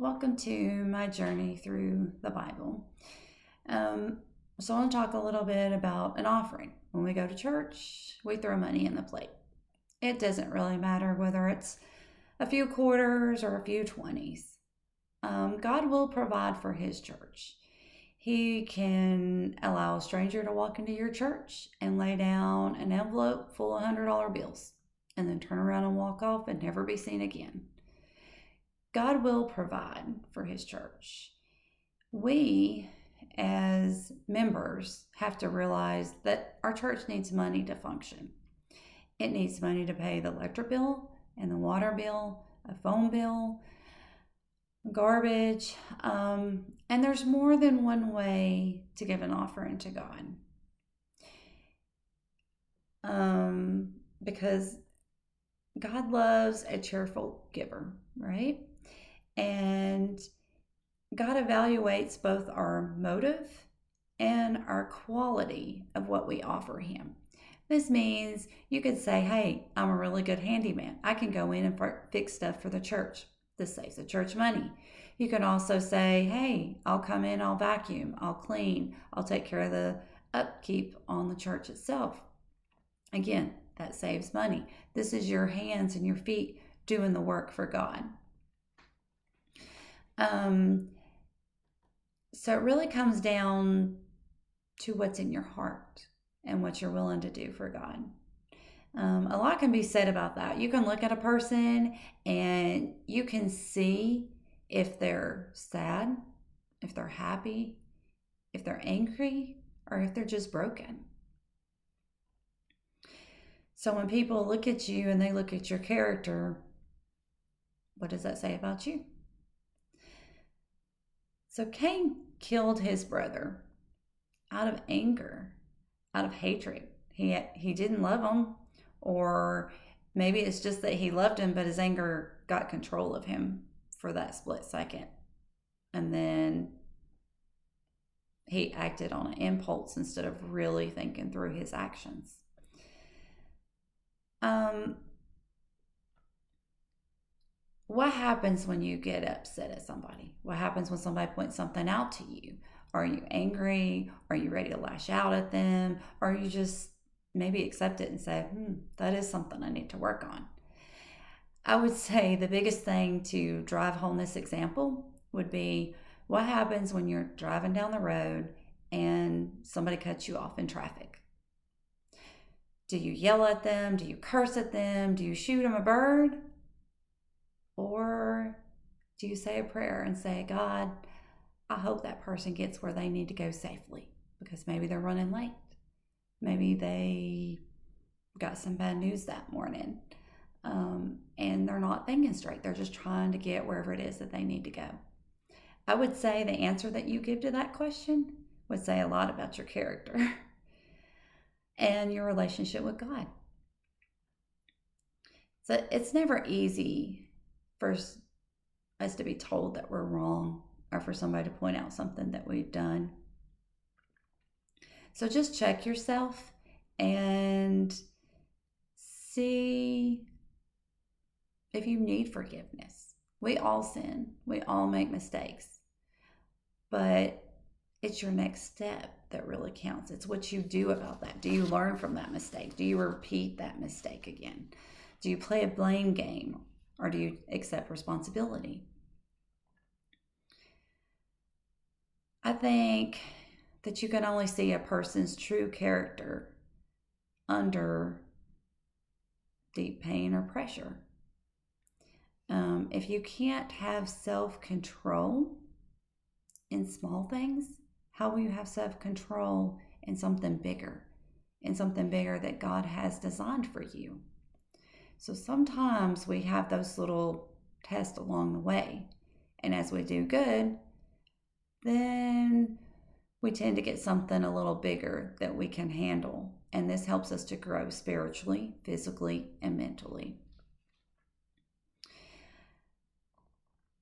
Welcome to my journey through the Bible. So I want to talk a little bit about an offering. When we go to church, we throw money in the plate. It doesn't really matter whether it's a few quarters or a few 20s. God will provide for His church. He can allow a stranger to walk into your church and lay down an envelope full of $100 bills and then turn around and walk off and never be seen again. God will provide for His church. We, as members, have to realize that our church needs money to function. It needs money to pay the electric bill and the water bill, a phone bill, garbage, and there's more than one way to give an offering to God. Because God loves a cheerful giver, right? And God evaluates both our motive and our quality of what we offer Him. This means you could say, hey, I'm a really good handyman. I can go in and fix stuff for the church. This saves the church money. You can also say, hey, I'll come in, I'll vacuum, I'll clean, I'll take care of the upkeep on the church itself. Again, that saves money. This is your hands and your feet doing the work for God. So it really comes down to what's in your heart and what you're willing to do for God. A lot can be said about that. You can look at a person and you can see if they're sad, if they're happy, if they're angry, or if they're just broken. So when people look at you and they look at your character, what does that say about you? So Cain killed his brother out of anger, out of hatred. He didn't love him, or maybe it's just that he loved him, but his anger got control of him for that split second. And then he acted on an impulse instead of really thinking through his actions. What happens when you get upset at somebody? What happens when somebody points something out to you? Are you angry? Are you ready to lash out at them? Or you just maybe accept it and say, that is something I need to work on? I would say the biggest thing to drive home this example would be, what happens when you're driving down the road and somebody cuts you off in traffic? Do you yell at them? Do you curse at them? Do you shoot them a bird? Or do you say a prayer and say, God, I hope that person gets where they need to go safely, because maybe they're running late. Maybe they got some bad news that morning, and they're not thinking straight. They're just trying to get wherever it is that they need to go. I would say the answer that you give to that question would say a lot about your character and your relationship with God. So it's never easy for us to be told that we're wrong, or for somebody to point out something that we've done. So just check yourself and see if you need forgiveness. We all sin. We all make mistakes. But it's your next step that really counts. It's what you do about that. Do you learn from that mistake? Do you repeat that mistake again? Do you play a blame game, or do you accept responsibility? I think that you can only see a person's true character under deep pain or pressure. If you can't have self-control in small things, how will you have self-control in something bigger that God has designed for you? So sometimes we have those little tests along the way, and as we do good, then we tend to get something a little bigger that we can handle. And this helps us to grow spiritually, physically, and mentally.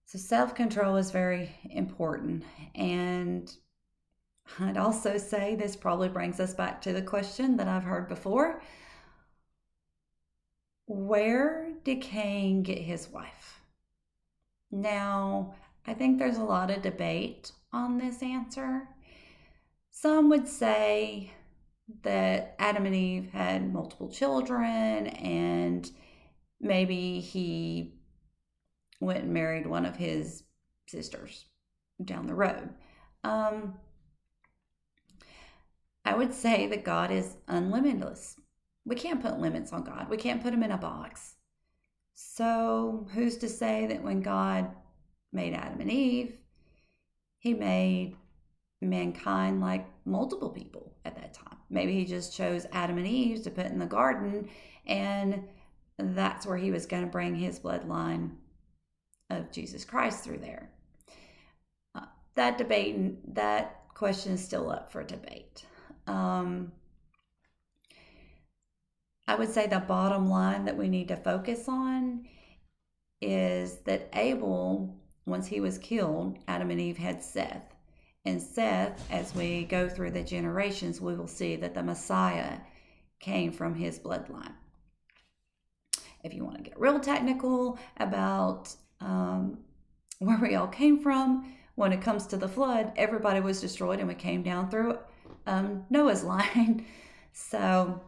So self-control is very important. And I'd also say this probably brings us back to the question that I've heard before. Where did Cain get his wife? Now, I think there's a lot of debate on this answer. Some would say that Adam and Eve had multiple children, and maybe he went and married one of his sisters down the road. I would say that God is unlimitless. We can't put limits on God. We can't put him in a box. So who's to say that when God made Adam and Eve, he made mankind like multiple people at that time? Maybe he just chose Adam and Eve to put in the garden, and that's where he was going to bring his bloodline of Jesus Christ through there. That question is still up for debate. I would say the bottom line that we need to focus on is that Abel, once he was killed, Adam and Eve had Seth. And Seth, as we go through the generations, we will see that the Messiah came from his bloodline. If you want to get real technical about where we all came from, when it comes to the flood, everybody was destroyed and we came down through Noah's line. So